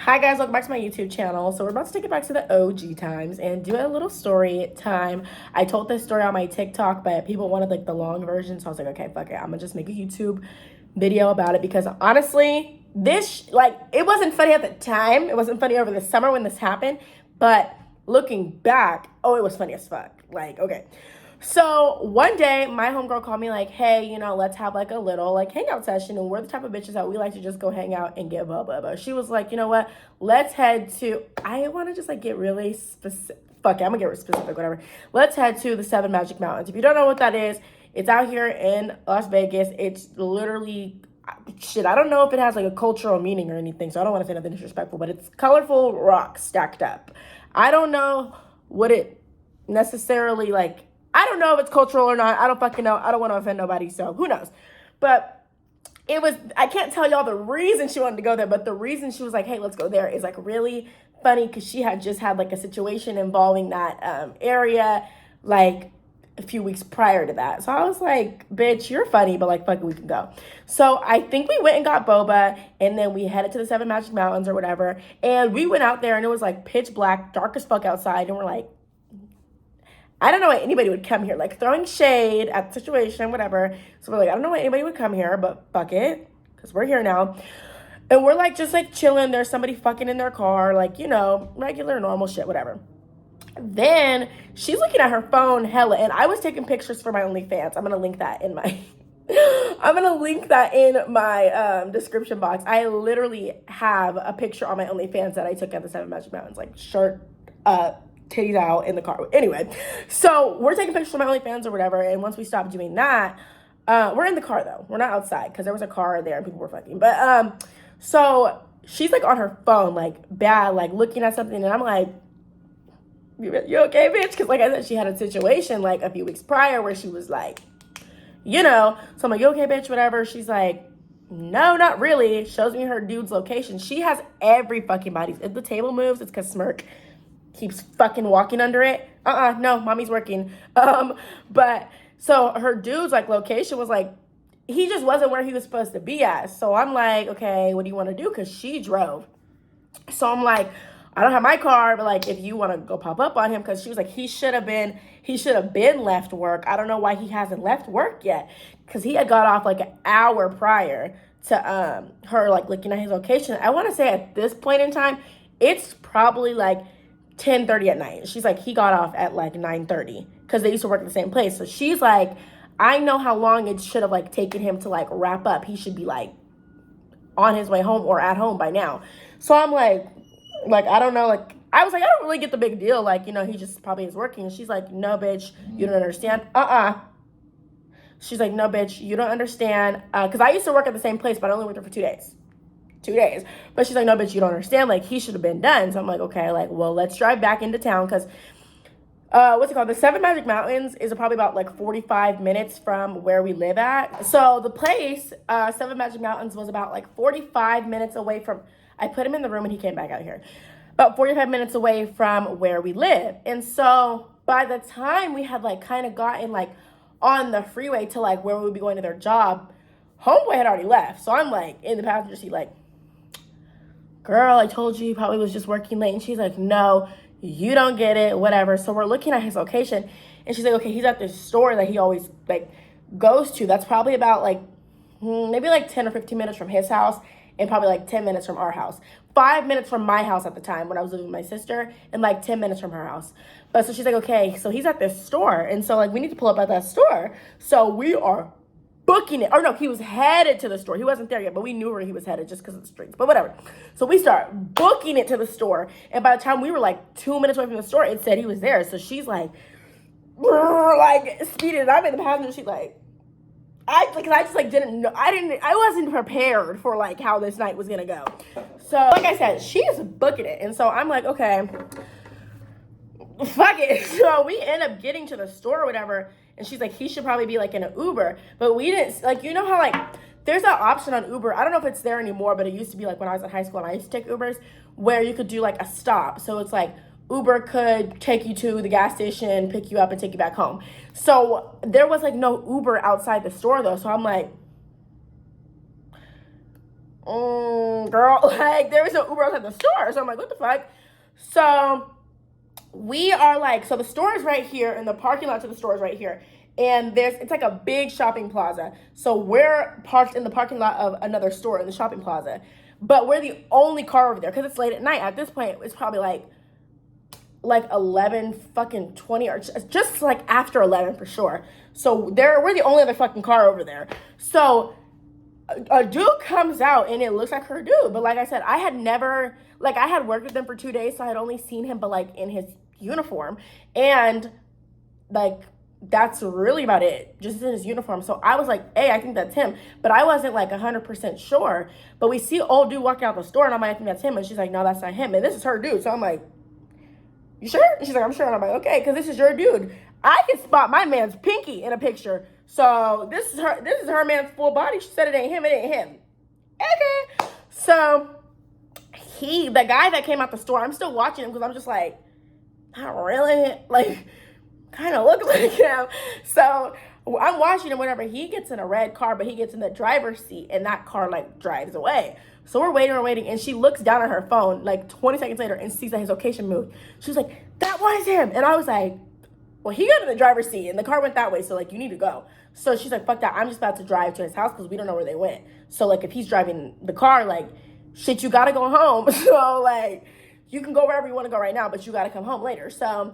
Hi guys, welcome back to my YouTube channel. So we're about to take it back to the OG times and do a little story time. I told this story on my TikTok, but people wanted like the long version, so I was like, okay, fuck it, I'm gonna just make a YouTube video about it because honestly, this it wasn't funny at the time. It wasn't funny over the summer when this happened, but looking back, oh, it was funny as fuck. Like, okay. So one day, my homegirl called me like, hey, let's have like a little like hangout session. And we're the type of bitches that we like to just go hang out and get blah, blah, blah. She was like, you know what? Let's head to, I want to just like get really specific. Fuck it, I'm gonna get specific, whatever. Let's head to the Seven Magic Mountains. If you don't know what that is, it's out here in Las Vegas. It's literally, shit, I don't know if it has like a cultural meaning or anything. So I don't want to say nothing disrespectful, but it's colorful rocks stacked up. I don't know what it necessarily like, I don't know if it's cultural or not. I don't fucking know. I don't want to offend nobody, so who knows? But it was, I can't tell y'all the reason she wanted to go there, but the reason she was like, hey, let's go there is like really funny because she had just had like a situation involving that area like a few weeks prior to that. So I was like, bitch, you're funny, but like, fuck it, we can go. So I think we went and got boba, and then we headed to the Seven Magic Mountains or whatever, and we went out there, and it was like pitch black, dark as fuck outside, and we're like, I don't know why anybody would come here, like throwing shade at the situation, whatever. So we're like, I don't know why anybody would come here, but fuck it, because we're here now. And we're like, just like chilling. There's somebody fucking in their car, like, regular, normal shit, whatever. Then she's looking at her phone hella, and I was taking pictures for my OnlyFans. I'm going to link that in my, description box. I literally have a picture on my OnlyFans that I took at the Seven Magic Mountains, like shirt, titties out in the car. Anyway, so we're taking pictures of my OnlyFans or whatever, and once we stopped doing that, we're in the car though. We're not outside because there was a car there and people were fucking. But so she's like on her phone, like bad, like looking at something, and I'm like, you okay, bitch? Because like I said, she had a situation like a few weeks prior where she was like, so I'm like, you okay, bitch? Whatever. She's like, no, not really. Shows me her dude's location. She has every fucking body. If the table moves, it's because Smirk keeps fucking walking under it. No, mommy's working. But so her dude's like location was like, he just wasn't where he was supposed to be at. So I'm like, okay, what do you want to do? Because she drove. So I'm like, I don't have my car, but like if you want to go pop up on him, because she was like, he should have been left work. I don't know why he hasn't left work yet, because he had got off like an hour prior to her like looking at his location. I want to say at this point in time, it's probably like 10:30 at night. She's like, he got off at like 9:30 because they used to work at the same place. So she's like, I know how long it should have like taken him to like wrap up. He should be like on his way home or at home by now. So I'm like, I don't know, like I was like, I don't really get the big deal. Like, he just probably is working. And she's like, no, bitch, you don't understand. She's like, no, bitch, you don't understand. Because I used to work at the same place, but I only worked there for 2 days. 2 days. But she's like, no, bitch, you don't understand. Like, he should have been done. So I'm like, okay, like, well, let's drive back into town. Because, what's it called? The Seven Magic Mountains is probably about like 45 minutes from where we live at. So the place, Seven Magic Mountains, was about like 45 minutes away from, I put him in the room and he came back out here. About 45 minutes away from where we live. And so by the time we had like kind of gotten like on the freeway to like where we would be going to their job, homeboy had already left. So I'm like in the passenger seat like, girl, I told you he probably was just working late. And she's like, no, you don't get it, whatever. So we're looking at his location, and she's like, okay, he's at this store that he always like goes to. That's probably about like maybe like 10 or 15 minutes from his house, and probably like 10 minutes from our house. 5 minutes from my house at the time when I was living with my sister, and like 10 minutes from her house. But so she's like, okay, so he's at this store, and so like we need to pull up at that store. So we are booking it. Or no, he was headed to the store. He wasn't there yet, but we knew where he was headed just because of the streets. But whatever. So we start booking it to the store. And by the time we were like 2 minutes away from the store, it said he was there. So she's like speeding. And I'm in the passenger seat like, I just like didn't know. I wasn't prepared for like how this night was going to go. So like I said, she's booking it. And so I'm like, okay, fuck it. So we end up getting to the store or whatever. And she's like, he should probably be like in an Uber. But we didn't, like, how like, there's that option on Uber. I don't know if it's there anymore, but it used to be like when I was in high school and I used to take Ubers where you could do like a stop. So it's like Uber could take you to the gas station, pick you up and take you back home. So there was like no Uber outside the store though. So I'm like, girl, like, there was no Uber outside the store. So I'm like, what the fuck? So we are like, so the store is right here, and the parking lot to the store is right here. And it's like a big shopping plaza. So we're parked in the parking lot of another store in the shopping plaza. But we're the only car over there because it's late at night. At this point, it's probably like 11 fucking 20 or just like after 11 for sure. So we're the only other fucking car over there. So a dude comes out and it looks like her dude. But like I said, I had worked with him for 2 days, so I had only seen him but like in his uniform. And like that's really about it, just in his uniform. So I was like, hey, I think that's him. But I wasn't like 100% sure. But we see old dude walking out the store and I'm like, I think that's him. And she's like, no, that's not him. And this is her dude. So I'm like, you sure? And she's like, I'm sure. And I'm like, okay, because this is your dude. I can spot my man's pinky in a picture. So this is her man's full body. She said it ain't him. Okay. So the guy that came out the store, I'm still watching him because I'm just like, not really, like, kind of look like him. So I'm watching him, whatever. He gets in a red car, but he gets in the driver's seat and that car like drives away. So we're waiting, and she looks down at her phone like 20 seconds later and sees that his location moved. She was like, that was him. And I was like, well, he got in the driver's seat and the car went that way, so like, you need to go. So she's like, fuck that, I'm just about to drive to his house because we don't know where they went. So like, if he's driving the car, like, shit, you gotta go home. So like, you can go wherever you want to go right now, but you gotta come home later. So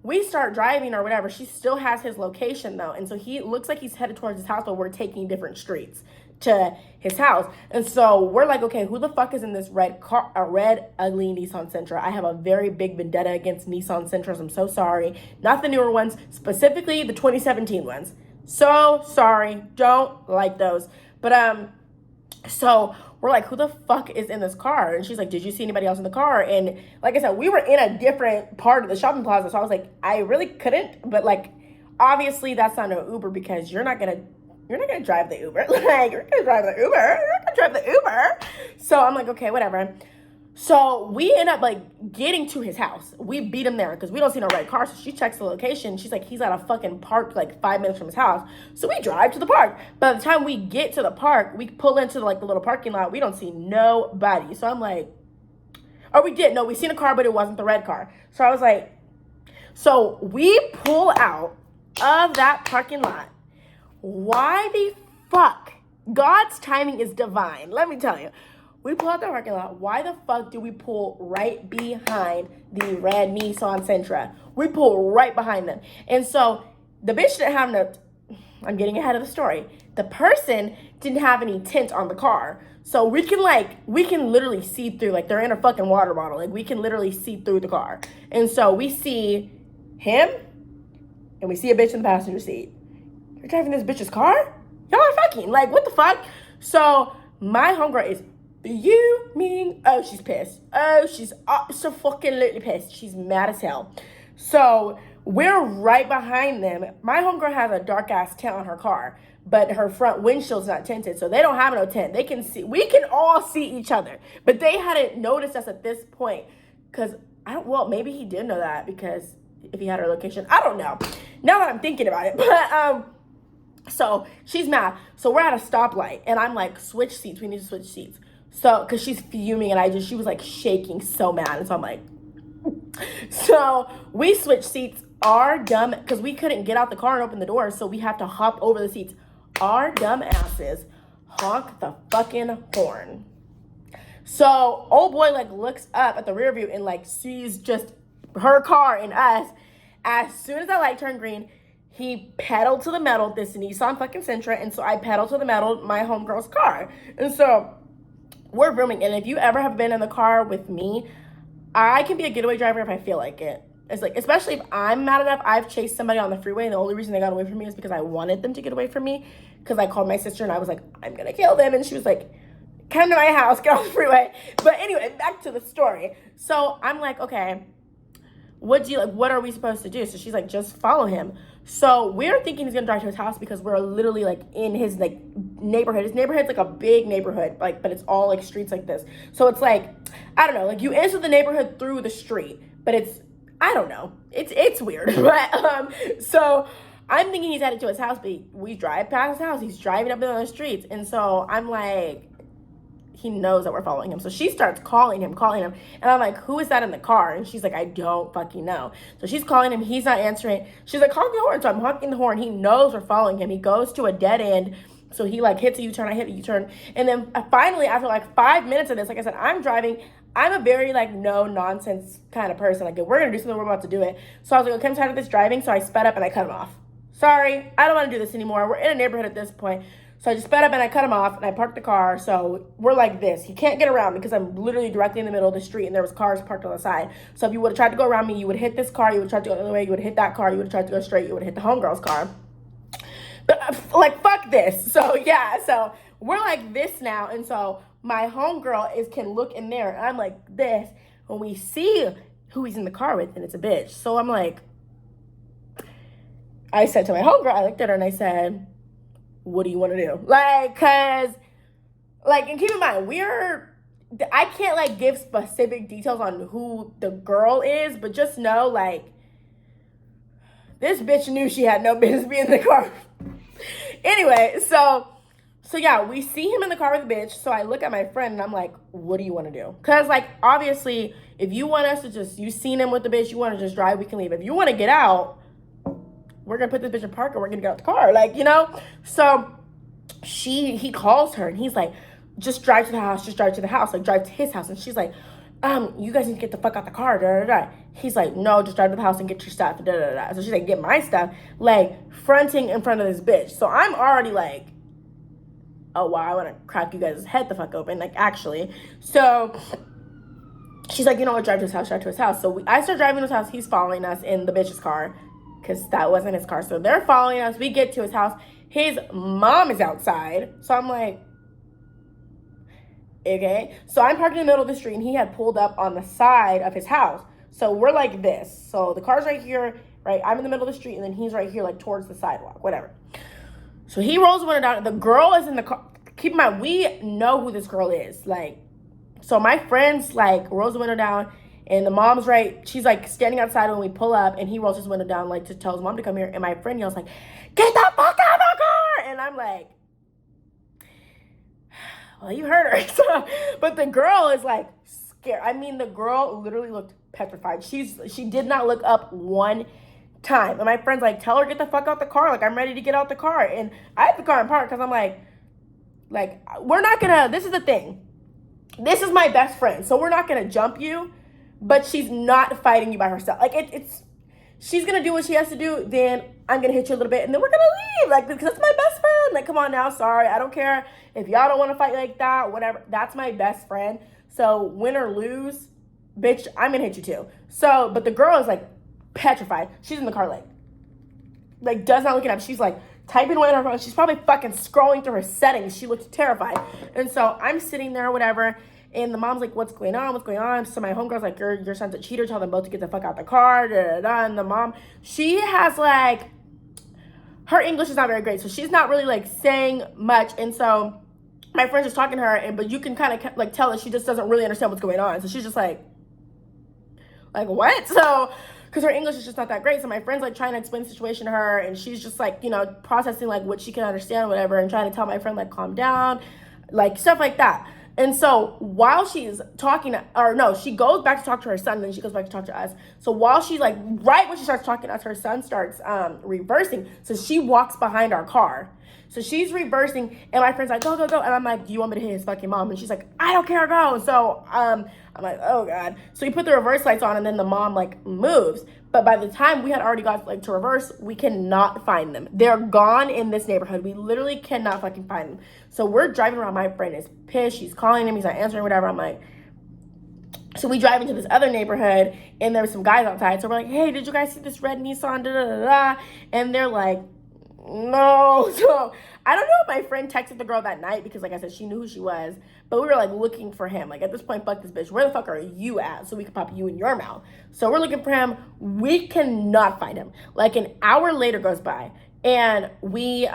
we start driving or whatever. She still has his location though, and so he looks like he's headed towards his house, but we're taking different streets to his house. And so we're like, okay, who the fuck is in this red car, a red ugly Nissan Sentra? I have a very big vendetta against Nissan Sentras. I'm so sorry. Not the newer ones, specifically the 2017 ones. So sorry, don't like those. But so we're like, who the fuck is in this car? And she's like, did you see anybody else in the car? And like I said, we were in a different part of the shopping plaza, so I was like, I really couldn't, but like, obviously that's not no Uber because you're not gonna drive the Uber. Like, you're gonna drive the Uber. You're gonna drive the Uber. So I'm like, okay, whatever. So we end up like getting to his house. We beat him there because we don't see no red car. So she checks the location. She's like, he's at a fucking park like 5 minutes from his house. So we drive to the park. By the time we get to the park, we pull into like the little parking lot. We don't see nobody. So I'm like, or we did. No, we seen a car, but it wasn't the red car. So I was like, so we pull out of that parking lot. Why the fuck? God's timing is divine. Let me tell you. We pull out the parking lot. Why the fuck do we pull right behind the red Nissan Sentra? We pull right behind them. And so the bitch didn't have no, I'm getting ahead of the story. The person didn't have any tint on the car. So we can literally see through, like they're in a fucking water bottle. Like we can literally see through the car. And so we see him and we see a bitch in the passenger seat. You're driving this bitch's car? Y'all are fucking, like, what the fuck? So my homegirl is fuming. Oh, she's pissed. Oh, she's so fucking literally pissed. She's mad as hell. So we're right behind them. My homegirl has a dark ass tint on her car, but her front windshield's not tinted, so they don't have no tint. They can see, we can all see each other, but they hadn't noticed us at this point because well, maybe he did know that because if he had her location, I don't know. Now that I'm thinking about it, but so she's mad. So we're at a stoplight and I'm like, switch seats. We need to switch seats. So, cause she's fuming and she was like shaking so mad. And so I'm like, so we switch seats. Our dumb, cause we couldn't get out the car and open the door. So we have to hop over the seats. Our dumb asses honk the fucking horn. So old boy like looks up at the rear view and like sees just her car and us. As soon as that light turned green, he pedaled to the metal, this Nissan fucking Sentra, and so I pedaled to the metal, my homegirl's car. And so we're rooming, and if you ever have been in the car with me, I can be a getaway driver if I feel like it. It's like, especially if I'm mad enough, I've chased somebody on the freeway, and the only reason they got away from me is because I wanted them to get away from me, because I called my sister, and I was like, I'm gonna kill them, and she was like, come to my house, get off the freeway. But anyway, back to the story. So I'm like, okay, what are we supposed to do? So she's like, just follow him. So we're thinking he's gonna drive to his house because we're literally like in his like neighborhood. His neighborhood's like a big neighborhood, like, but it's all like streets like this. So it's like, I don't know, like you enter the neighborhood through the street, but it's, I don't know, it's weird. But so I'm thinking he's headed to his house, but we drive past his house. He's driving up in the streets, and so I'm like, he knows that we're following him. So she starts calling him. And I'm like, who is that in the car? And she's like, I don't fucking know. So she's calling him. He's not answering. She's like, honk the horn. So I'm honking the horn. He knows we're following him. He goes to a dead end. So he like hits a U-turn. I hit a U-turn. And then finally, after like 5 minutes of this, like I said, I'm driving. I'm a very like no nonsense kind of person. Like if we're going to do something, we're about to do it. So I was like, okay, I'm tired of this driving. So I sped up and I cut him off. Sorry, I don't want to do this anymore. We're in a neighborhood at this point. So I just sped up and I cut him off and I parked the car. So we're like this. He can't get around me because I'm literally directly in the middle of the street and there was cars parked on the side. So if you would have tried to go around me, you would hit this car. You would have tried to go the other way. You would have hit that car. You would have tried to go straight. You would have hit the homegirl's car. But like, fuck this. So yeah, so we're like this now. And so my homegirl can look in there and I'm like this. When we see who he's in the car with and it's a bitch. So I'm like, I said to my homegirl, I looked at her and I said, what do you want to do? Like, cause, like, and keep in mind, I can't like give specific details on who the girl is, but just know, like, this bitch knew she had no business being in the car. Anyway, so yeah, we see him in the car with the bitch. So I look at my friend and I'm like, what do you want to do? Cause like, obviously, if you want us to you seen him with the bitch, you want to just drive, we can leave. If you want to get out, we're going to put this bitch in park and we're going to get out the car. Like, you know? So he calls her and he's like, just drive to the house. Like, drive to his house. And she's like, you guys need to get the fuck out the car. Da, da, da. He's like, no, just drive to the house and get your stuff. Da, da, da. So she's like, get my stuff. Like, fronting in front of this bitch. So I'm already like, oh, wow, I want to crack you guys' head the fuck open. Like, actually. So she's like, you know what, drive to his house. So I start driving to his house. He's following us in the bitch's car. Because that wasn't his car. So they're following us. We get to his house. His mom is outside. So I'm like, okay. So I'm parked in the middle of the street and he had pulled up on the side of his house. So we're like this. So the car's right here, right? I'm in the middle of the street and then he's right here, like towards the sidewalk, whatever. So he rolls the window down. The girl is in the car. Keep in mind, we know who this girl is. Like, so my friends like rolls the window down. And the mom's right, she's like standing outside when we pull up and he rolls his window down like to tell his mom to come here. And my friend yells like, get the fuck out of the car! And I'm like, well, you heard her. So, but the girl is like scared. I mean, the girl literally looked petrified. She did not look up one time. And my friend's like, tell her get the fuck out the car. Like, I'm ready to get out the car. And I have the car in park because I'm like, we're not gonna, this is the thing. This is my best friend. So we're not gonna jump you. But she's not fighting you by herself. Like, she's going to do what she has to do. Then I'm going to hit you a little bit. And then we're going to leave. Like, because that's my best friend. Like, come on now. Sorry. I don't care if y'all don't want to fight like that. Whatever. That's my best friend. So, win or lose, bitch, I'm going to hit you too. So, but the girl is, like, petrified. She's in the car, like does not looking up. She's, like, typing away on her phone. She's probably fucking scrolling through her settings. She looks terrified. And so, I'm sitting there, whatever. And the mom's like, what's going on? So my homegirl's like, your son's a cheater. Tell them both to get the fuck out the car. Da, da, da. And the mom, she has like, her English is not very great. So she's not really like saying much. And so my friend's just talking to her. But you can kind of like tell that she just doesn't really understand what's going on. So she's just like what? So, because her English is just not that great. So my friend's like trying to explain the situation to her. And she's just like, you know, processing like what she can understand, whatever. And trying to tell my friend like, calm down. Like stuff like that. And so while she's talking, she goes back to talk to her son, and then she goes back to talk to us. So while she's like, right when she starts talking to us, her son starts reversing. So she walks behind our car. So she's reversing, and my friend's like, go. And I'm like, do you want me to hit his fucking mom? And she's like, I don't care, go. So I'm like, oh God. So we put the reverse lights on, and then the mom like moves. But by the time we had already got like to reverse, we cannot find them. They're gone in this neighborhood. We literally cannot fucking find them. So we're driving around. My friend is pissed. She's calling him. He's not answering, whatever. I'm like, so we drive into this other neighborhood and there were some guys outside. So we're like, hey, did you guys see this red Nissan? Da, da, da, da. And they're like, no. So I don't know if my friend texted the girl that night because like I said, she knew who she was. But we were like looking for him. Like at this point, fuck this bitch. Where the fuck are you at? So we can pop you in your mouth. So we're looking for him. We cannot find him. Like an hour later goes by and we're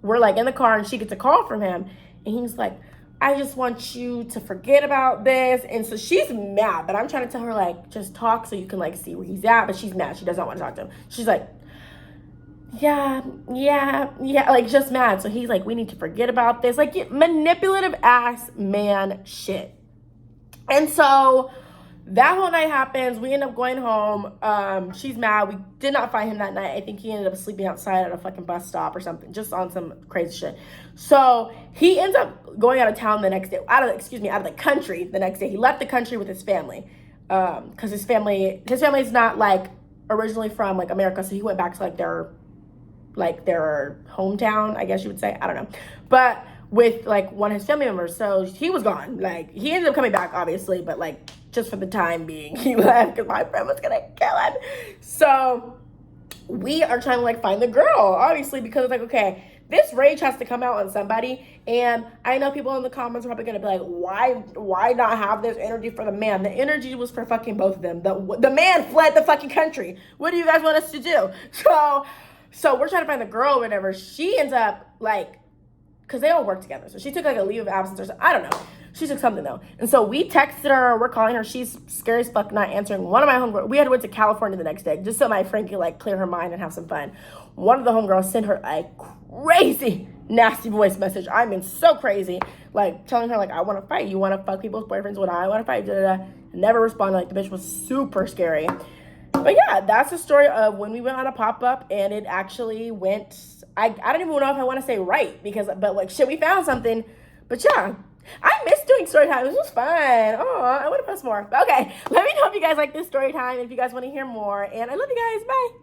like in the car and she gets a call from him. And he's like, I just want you to forget about this. And so she's mad, but I'm trying to tell her like, just talk so you can like see where he's at. But she's mad. She doesn't want to talk to him. She's like, yeah, like just mad. So he's like, we need to forget about this. Like manipulative ass man shit. And so that whole night happens. We end up going home. She's mad. We did not find him that night. I think he ended up sleeping outside at a fucking bus stop or something, just on some crazy shit. So he ends up going out of town the next day, out of the country the next day. He left the country with his family, because his family's not like originally from like America, so he went back to like their hometown, I guess you would say. I don't know, but with like one of his family members. So he was gone. Like he ended up coming back, obviously, but like just for the time being, he left because my friend was gonna kill him. So we are trying to like find the girl, obviously, because it's like, okay, this rage has to come out on somebody. And I know people in the comments are probably gonna be like, why not have this energy for the man? The energy was for fucking both of them. The man fled the fucking country. What do you guys want us to do? So we're trying to find the girl or whatever. She ends up like, because they all work together. So she took like a leave of absence or something. I don't know. She took something though. And so we texted her. We're calling her. She's scary as fuck, not answering. One of my homegirls, we had to went to California the next day just so my friend could like clear her mind and have some fun. One of the homegirls sent her a crazy, nasty voice message. I mean, so crazy. Like telling her like, I want to fight. You want to fuck people's boyfriends when I want to fight. Da, da, da. Never responded. Like the bitch was super scary. But yeah, that's the story of when we went on a pop-up, and it actually went, I don't even know if I want to say right, but like shit, we found something. But yeah, I miss doing story time. This was fun. Oh, I would have post more. But okay, let me know if you guys like this story time and if you guys want to hear more. And I love you guys. Bye.